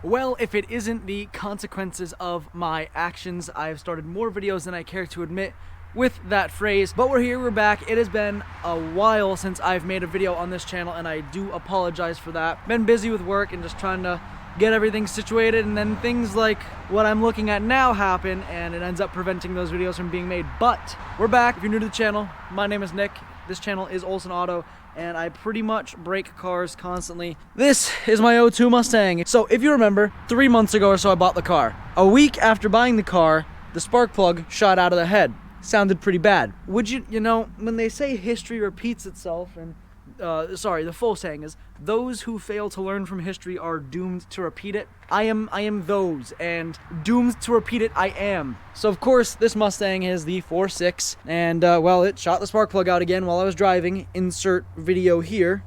Well, if it isn't the consequences of my actions, I've started more videos than I care to admit with that phrase. But we're here, we're back. It has been a while since I've made a video on this channel, and I do apologize for that. Been busy with work and just trying to get everything situated, and then things like what I'm looking at now happen, and it ends up preventing those videos from being made. But we're back. If you're new to the channel, my name is Nick. This channel is Olsen Auto, and I pretty much break cars constantly. This is my 02 Mustang. So if you remember, 3 months ago or so I bought the car. A week after buying the car, the spark plug shot out of the head. Sounded pretty bad. Would you know, when they say history repeats itself, and the full saying is, those who fail to learn from history are doomed to repeat it. I am those, and doomed to repeat it I am. So of course, this Mustang is the 4.6, and well, it shot the spark plug out again while I was driving. Insert video here.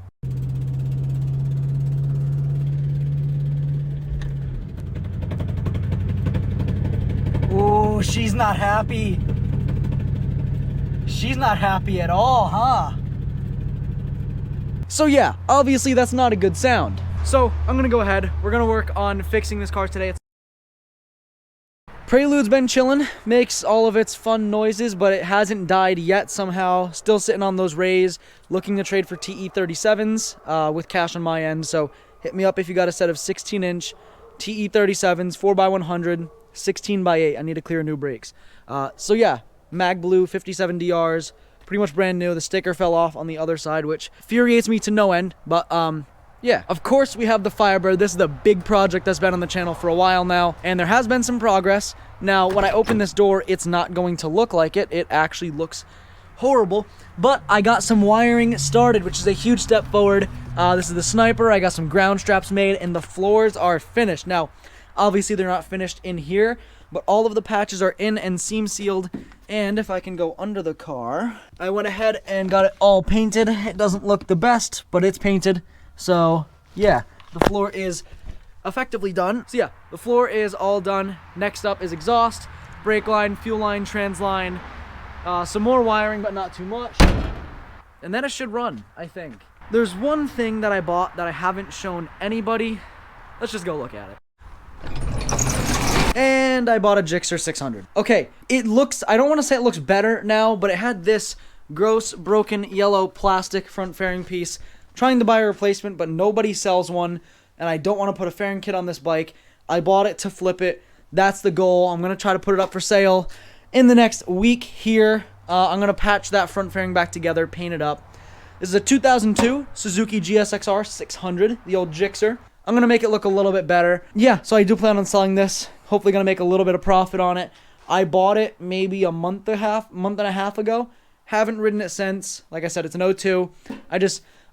Oh, she's not happy. She's not happy at all, huh? So yeah, obviously that's not a good sound. So I'm gonna go ahead, we're gonna work on fixing this car today. Prelude's been chilling, makes all of its fun noises, but it hasn't died yet somehow. Still sitting on those rays, looking to trade for TE37s with cash on my end. So hit me up if you got a set of 16-inch TE37s, 4x100, 16x8. I need to clear new brakes. So yeah, Mag Blue 57DRs. Pretty much brand new. The sticker fell off on the other side, which infuriates me to no end. But yeah, of course we have the Firebird. This is the big project that's been on the channel for a while now, and there has been some progress. Now, when I open this door, it's not going to look like it. It actually looks horrible, but I got some wiring started, which is a huge step forward. This is the Sniper. I got some ground straps made, and the floors are finished. Now, obviously they're not finished in here, but all of the patches are in and seam sealed. And if I can go under the car, I went ahead and got it all painted. It doesn't look the best, but it's painted. So yeah, the floor is effectively done. So yeah, the floor is all done. Next up is exhaust, brake line, fuel line, trans line, some more wiring, but not too much. And then it should run, I think. There's one thing that I bought that I haven't shown anybody. Let's just go look at it. And I bought a Gixxer 600. Okay, it looks, I don't want to say it looks better now, but it had this gross, broken, yellow plastic front fairing piece. Trying to buy a replacement, but nobody sells one, and I don't want to put a fairing kit on this bike. I bought it to flip it. That's the goal. I'm going to try to put it up for sale in the next week here. I'm going to patch that front fairing back together, paint it up. This is a 2002 Suzuki GSXR 600, the old Gixxer. I'm going to make it look a little bit better. Yeah, so I do plan on selling this. Hopefully going to make a little bit of profit on it. I bought it maybe a month and a half ago. Haven't ridden it since. Like I said, it's an 02.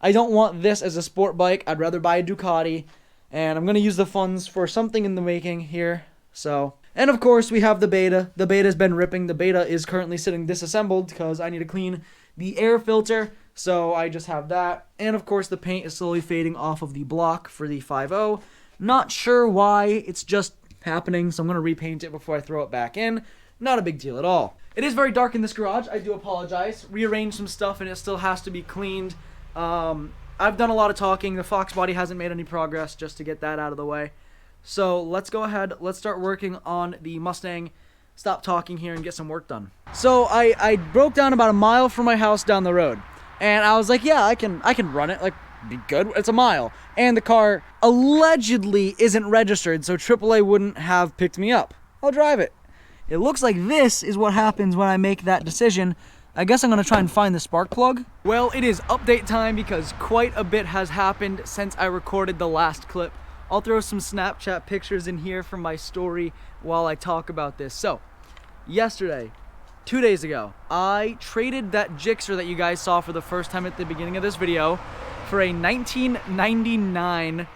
I don't want this as a sport bike. I'd rather buy a Ducati. And I'm going to use the funds for something in the making here. So, and of course we have the Beta. The Beta's been ripping. The Beta is currently sitting disassembled because I need to clean the air filter. So I just have that. And of course the paint is slowly fading off of the block for the 5.0. Not sure why. It's just happening, so I'm going to repaint it before I throw it back in. Not a big deal at all. It is very dark in this garage. I do apologize. Rearranged some stuff and it still has to be cleaned. I've done a lot of talking. The Fox body hasn't made any progress, just to get that out of the way. So let's go ahead. Let's start working on the Mustang. Stop talking here and get some work done. So I broke down about a mile from my house down the road. And I was like, yeah, I can run it. Like, be good. It's a mile. And the car allegedly isn't registered, so AAA wouldn't have picked me up. I'll drive it. It looks like this is what happens when I make that decision. I guess I'm going to try and find the spark plug. Well, it is update time because quite a bit has happened since I recorded the last clip. I'll throw some Snapchat pictures in here from my story while I talk about this. So, yesterday, 2 days ago, I traded that Gixxer that you guys saw for the first time at the beginning of this video for a 1999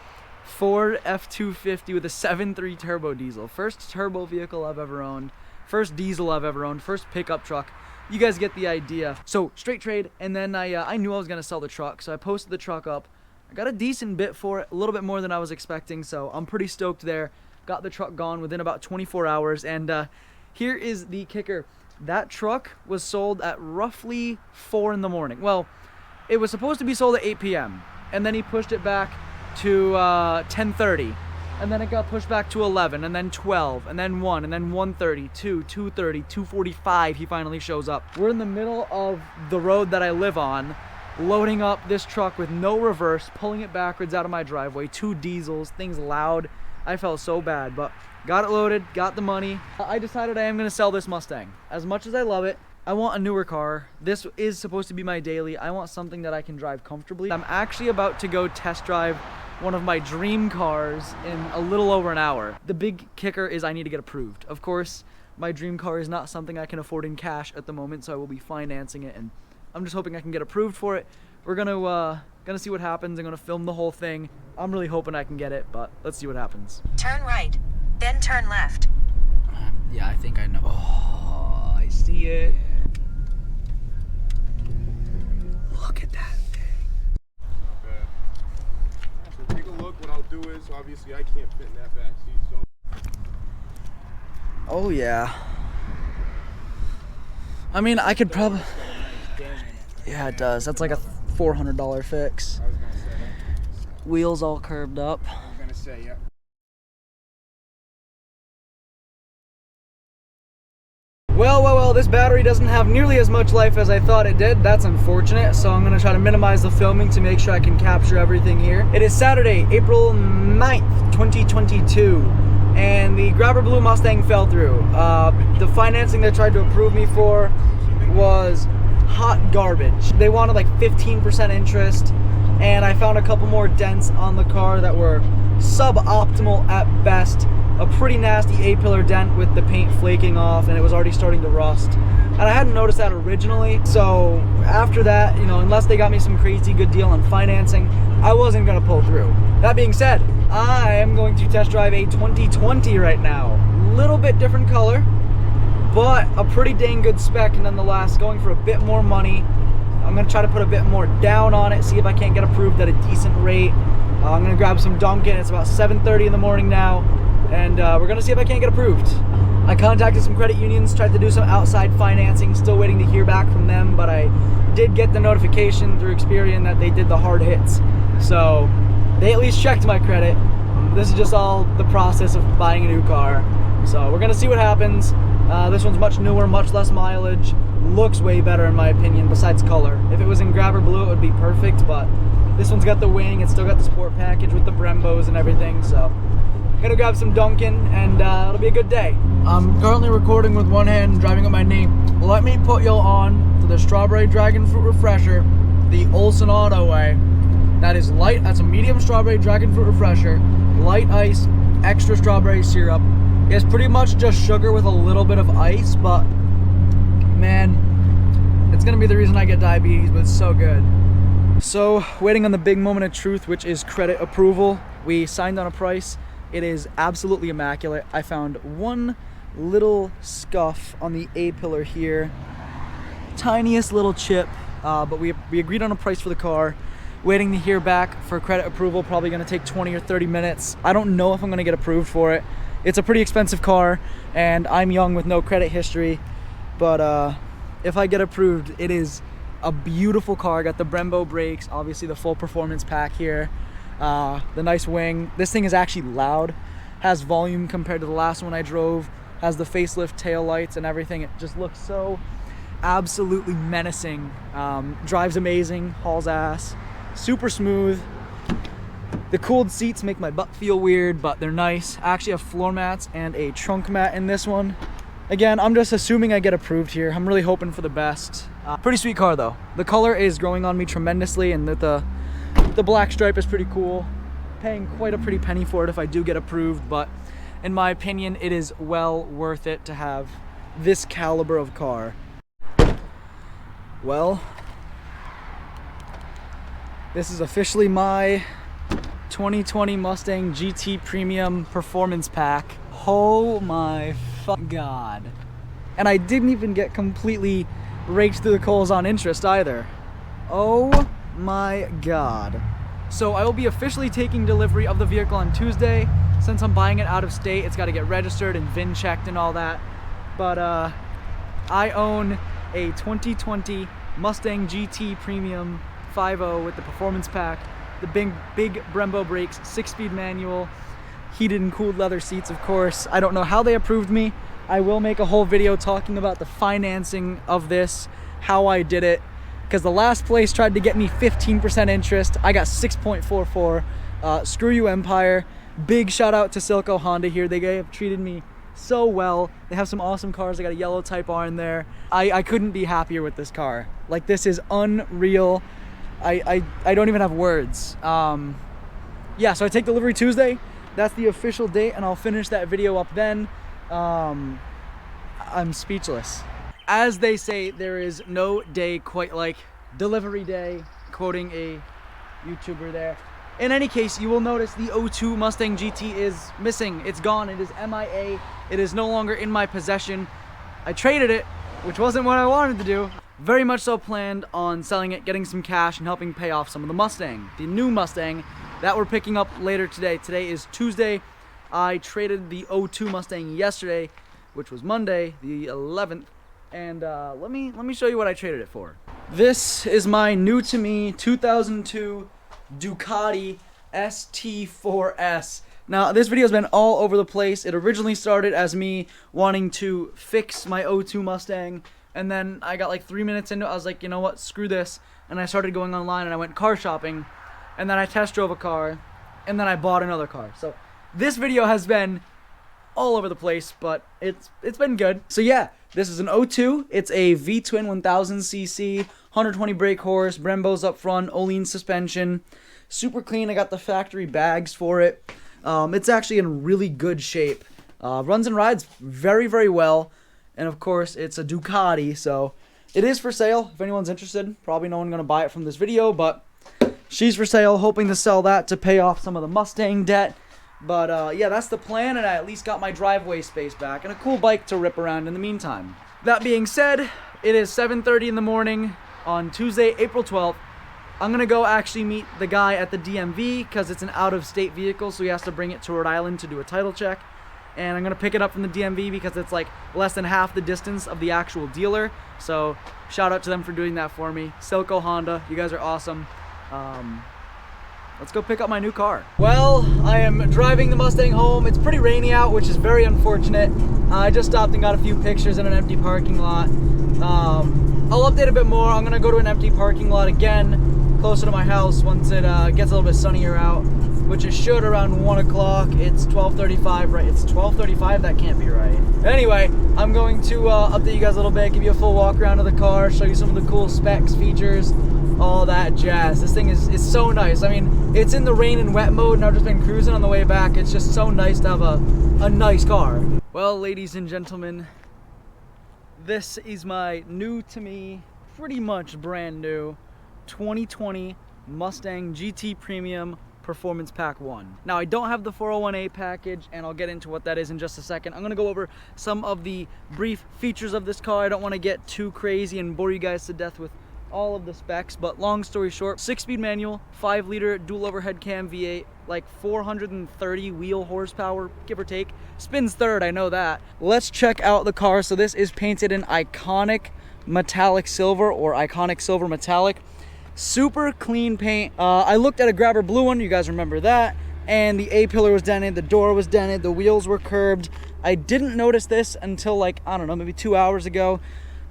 Ford F250 with a 7.3 turbo diesel. First turbo vehicle I've ever owned. First diesel I've ever owned. First pickup truck. You guys get the idea. So, straight trade, and then I knew I was going to sell the truck, so I posted the truck up. I got a decent bit for it, a little bit more than I was expecting, so I'm pretty stoked there. Got the truck gone within about 24 hours, and here is the kicker. That truck was sold at roughly 4 in the morning. Well, it was supposed to be sold at 8 p.m., and then he pushed it back to 10:30. and then it got pushed back to 11, and then 12, and then 1, and then 130, 2, 230, 245, he finally shows up. We're in the middle of the road that I live on, loading up this truck with no reverse, pulling it backwards out of my driveway, 2 diesels, things loud. I felt so bad, but got it loaded, got the money. I decided I am gonna sell this Mustang. As much as I love it, I want a newer car. This is supposed to be my daily. I want something that I can drive comfortably. I'm actually about to go test drive one of my dream cars in a little over an hour. The big kicker is I need to get approved. Of course, my dream car is not something I can afford in cash at the moment, so I will be financing it, and I'm just hoping I can get approved for it. We're gonna see what happens. I'm gonna film the whole thing. I'm really hoping I can get it, but let's see what happens. Turn right, then turn left. Yeah, I think I know. Oh, I see it. Look at that thing. Not bad. So take a look. What I'll do is, obviously I can't fit in that back seat, so. Oh yeah. I mean, I could probably. Yeah, it does. That's like a $400 fix. I was gonna say. Wheels all curved up. I was gonna say, yeah. Well, this battery doesn't have nearly as much life as I thought it did. That's unfortunate, so I'm gonna try to minimize the filming to make sure I can capture everything here. It is Saturday, April 9th, 2022, and the Grabber Blue Mustang fell through. The financing they tried to approve me for was hot garbage. They wanted like 15% interest, and I found a couple more dents on the car that were suboptimal at best. A pretty nasty A-pillar dent with the paint flaking off, and it was already starting to rust. And I hadn't noticed that originally, so after that, you know, unless they got me some crazy good deal on financing, I wasn't gonna pull through. That being said, I am going to test drive a 2020 right now. Little bit different color, but a pretty dang good spec nonetheless. Going for a bit more money. I'm gonna try to put a bit more down on it, see if I can't get approved at a decent rate. I'm gonna grab some Dunkin'. It's about 7:30 in the morning now, and we're gonna see if I can't get approved. I contacted some credit unions, tried to do some outside financing, still waiting to hear back from them, but I did get the notification through Experian that they did the hard hits. So they at least checked my credit. This is just all the process of buying a new car. So we're gonna see what happens. This one's much newer, much less mileage, looks way better in my opinion, besides color. If it was in Grabber Blue, it would be perfect, but this one's got the wing, it's still got the sport package with the Brembos and everything, so I'm gonna grab some Dunkin', and it'll be a good day. I'm currently recording with one hand and driving with my knee. Let me put you on to the Strawberry Dragon Fruit Refresher, the Olson Auto way. That is light, that's a medium Strawberry Dragon Fruit Refresher, light ice, extra strawberry syrup. It's pretty much just sugar with a little bit of ice, but man, it's gonna be the reason I get diabetes, but it's so good. So, waiting on the big moment of truth, which is credit approval. We signed on a price. It is absolutely immaculate. I found one little scuff on the A-pillar here. Tiniest little chip, but we agreed on a price for the car. Waiting to hear back for credit approval, probably gonna take 20 or 30 minutes. I don't know if I'm gonna get approved for it. It's a pretty expensive car, and I'm young with no credit history, but if I get approved, it is a beautiful car. I got the Brembo brakes, obviously the full performance pack here, the nice wing. This thing is actually loud, has volume compared to the last one I drove, has the facelift tail lights and everything. It just looks so absolutely menacing. Drives amazing, hauls ass, super smooth. The cooled seats make my butt feel weird, but they're nice. I actually have floor mats and a trunk mat in this one. Again, I'm just assuming I get approved here. I'm really hoping for the best. Pretty sweet car though. The color is growing on me tremendously, and the black stripe is pretty cool. Paying quite a pretty penny for it if I do get approved, but in my opinion, it is well worth it to have this caliber of car. Well, this is officially my 2020 Mustang GT Premium Performance Pack. Oh my god. And I didn't even get completely raked through the coals on interest either. Oh my god. So I will be officially taking delivery of the vehicle on Tuesday. Since I'm buying it out of state, it's got to get registered and VIN checked and all that. But I own a 2020 Mustang GT Premium 5.0 with the performance pack, the big Brembo brakes, 6-speed manual, heated and cooled leather seats, of course. I don't know how they approved me. I will make a whole video talking about the financing of this, how I did it, because the last place tried to get me 15% interest. I got 6.44. Screw you, Empire. Big shout out to Silco Honda here. They have treated me so well. They have some awesome cars. They got a yellow Type R in there. I couldn't be happier with this car. Like, this is unreal. I don't even have words. Yeah, so I take delivery Tuesday. That's the official date, and I'll finish that video up then. I'm speechless. As they say, there is no day quite like delivery day, quoting a YouTuber there. In any case, you will notice the 02 Mustang GT is missing. It's gone. It is MIA. It is no longer in my possession. I traded it, which wasn't what I wanted to do. Very much so planned on selling it, getting some cash, and helping pay off some of the Mustang. The new Mustang that we're picking up later today. Today is Tuesday. I traded the 02 Mustang yesterday, which was Monday, the 11th. And let me show you what I traded it for. This is my new to me 2002 Ducati ST4S. Now, this video has been all over the place. It originally started as me wanting to fix my 02 Mustang, and then I got like 3 minutes into it. I was like, you know what, screw this. And I started going online and I went car shopping, and then I test drove a car, and then I bought another car. So this video has been all over the place, but it's been good. So yeah, this is an 02. It's a V-twin 1000cc, 120 brake horse, Brembos up front, Olean suspension, super clean. I got the factory bags for it. It's actually in really good shape. Runs and rides very, very well. And of course, it's a Ducati, so it is for sale. If anyone's interested, probably no one gonna buy it from this video, but she's for sale. Hoping to sell that to pay off some of the Mustang debt. But yeah, that's the plan, and I at least got my driveway space back and a cool bike to rip around in the meantime. That being said, it is 7:30 in the morning on Tuesday, April 12th. I'm gonna go actually meet the guy at the DMV because it's an out-of-state vehicle, so he has to bring it to Rhode Island to do a title check. And I'm gonna pick it up from the DMV because it's like less than half the distance of the actual dealer. So shout out to them for doing that for me. Silco Honda, you guys are awesome. Let's go pick up my new car. Well, I am driving the Mustang home. It's pretty rainy out, which is very unfortunate. I just stopped and got a few pictures in an empty parking lot. I'll update a bit more. I'm gonna go to an empty parking lot again, closer to my house once it gets a little bit sunnier out, which it should around 1 o'clock. It's 12:35, right? It's 12:35? That can't be right. Anyway, I'm going to update you guys a little bit, give you a full walk around of the car, show you some of the cool specs, features, all that jazz. This thing is so nice. I mean, it's in the rain and wet mode, and I've just been cruising on the way back. It's just so nice to have a nice car. Well, ladies and gentlemen, this is my new to me, pretty much brand new 2020 Mustang GT Premium Performance Pack 1. Now, I don't have the 401A package, and I'll get into what that is in just a second. I'm going to go over some of the brief features of this car. I don't want to get too crazy and bore you guys to death with all of the specs, but long story short, 6-speed manual, 5-liter dual overhead cam V8, like 430 wheel horsepower, give or take. Spins third, I know that. Let's check out the car. So this is painted in iconic metallic silver, or iconic silver metallic. Super clean paint. I looked at a grabber blue one, you guys remember that, and the A-pillar was dented, the door was dented, the wheels were curbed. I didn't notice this until, like, I don't know, maybe 2 hours ago.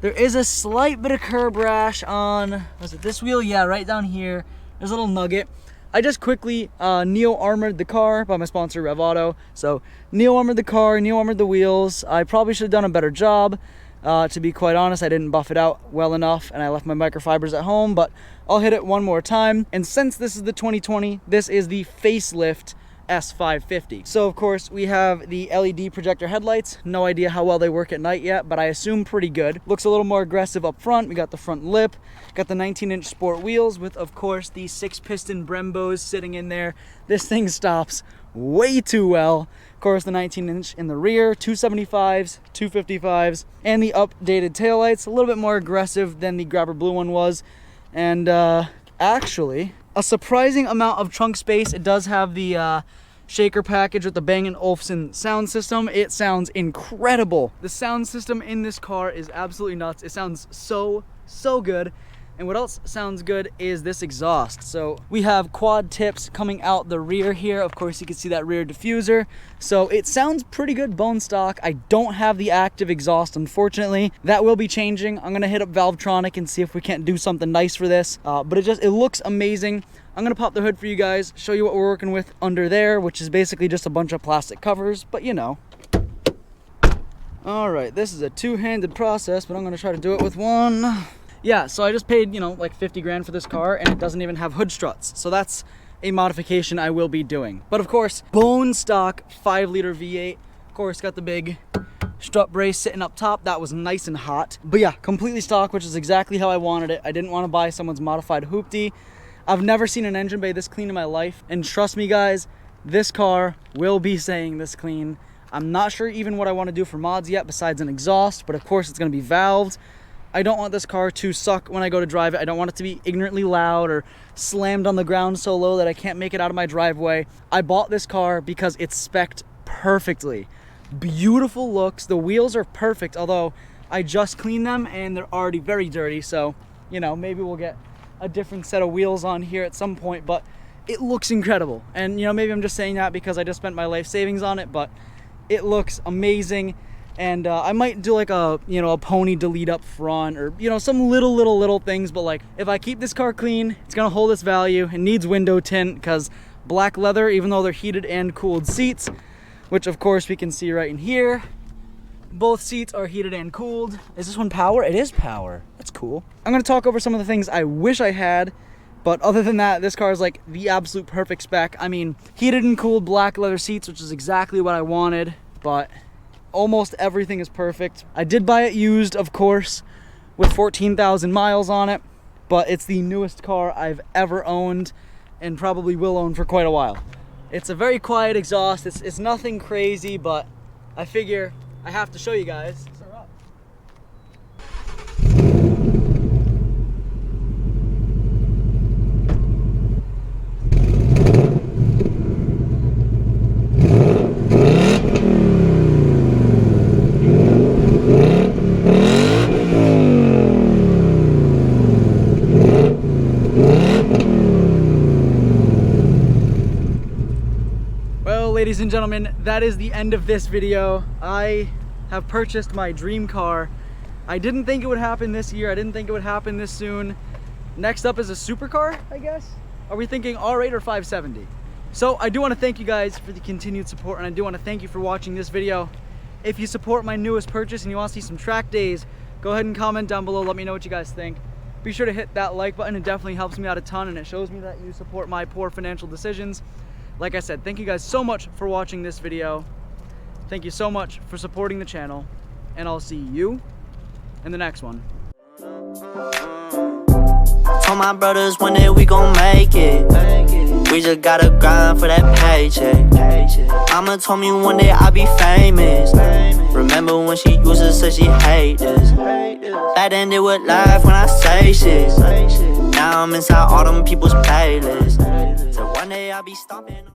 There is a slight bit of curb rash on, was it this wheel? Yeah, right down here. There's a little nugget. I just quickly neo-armored the car by my sponsor, Rev Auto. So neo-armored the car, neo-armored the wheels. I probably should have done a better job. To be quite honest, I didn't buff it out well enough, and I left my microfibers at home, but I'll hit it one more time. And since this is the 2020, this is the Facelift S550. So of course we have the LED projector headlights. No idea how well they work at night yet, but I assume pretty good. Looks a little more aggressive up front. We got the front lip, got the 19-inch sport wheels with, of course, the 6-piston Brembos sitting in there. This thing stops way too well. Of course, the 19-inch in the rear, 275s, 255s, and the updated taillights, a little bit more aggressive than the grabber blue one was. And actually, a surprising amount of trunk space. It does have the shaker package with the Bang & Olufsen sound system. It sounds incredible. The sound system in this car is absolutely nuts. It sounds so good. And what else sounds good is this exhaust. So we have quad tips coming out the rear here. Of course, you can see that rear diffuser. So it sounds pretty good bone stock. I don't have the active exhaust, unfortunately. That will be changing. I'm gonna hit up Valvetronic and see if we can't do something nice for this. But it looks amazing. I'm gonna pop the hood for you guys, show you what we're working with under there, which is basically just a bunch of plastic covers, but you know. All right, this is a two-handed process, but I'm gonna try to do it with one. Yeah, so I just paid, like 50 grand for this car, and it doesn't even have hood struts. So that's a modification I will be doing. But of course, bone stock 5-liter V8. Of course, got the big strut brace sitting up top. That was nice and hot. But yeah, completely stock, which is exactly how I wanted it. I didn't want to buy someone's modified hoopty. I've never seen an engine bay this clean in my life. And trust me, guys, this car will be saying this clean. I'm not sure even what I want to do for mods yet besides an exhaust, but of course it's going to be valved. I don't want this car to suck when I go to drive it. I don't want it to be ignorantly loud or slammed on the ground so low that I can't make it out of my driveway. I bought this car because it's spec'd perfectly. Beautiful looks. The wheels are perfect, although I just cleaned them and they're already very dirty. So, maybe we'll get a different set of wheels on here at some point, but it looks incredible. And, maybe I'm just saying that because I just spent my life savings on it, but it looks amazing. And I might do like a pony delete up front, or some little things, but like if I keep this car clean, it's gonna hold its value. It needs window tint because black leather, even though they're heated and cooled seats, which of course we can see right in here, both seats are heated and cooled. Is this one power? It is power. That's cool. I'm gonna talk over some of the things I wish I had, but other than that, this car is like the absolute perfect spec. I mean, heated and cooled black leather seats, which is exactly what I wanted, but almost everything is perfect. I did buy it used, of course, with 14,000 miles on it, but it's the newest car I've ever owned and probably will own for quite a while. It's a very quiet exhaust. It's nothing crazy, but I figure I have to show you guys. Ladies and gentlemen, that is the end of this video. I have purchased my dream car. I didn't think it would happen this year. I didn't think it would happen this soon. Next up is a supercar, I guess. Are we thinking R8 or 570? So I do want to thank you guys for the continued support, and I do want to thank you for watching this video. If you support my newest purchase and you want to see some track days, go ahead and comment down below. Let me know what you guys think. Be sure to hit that like button. It definitely helps me out a ton, and it shows me that you support my poor financial decisions. Like I said, thank you guys so much for watching this video. Thank you so much for supporting the channel, and I'll see you in the next one. Told my brothers one day we gon' make it. We just gotta grind for that paycheck. Mama told me one day I'll be famous. Remember when she used to say she hate this? Back then they would laugh when I say shit. Now I'm inside all them people's playlists. So one day I'll be stomping.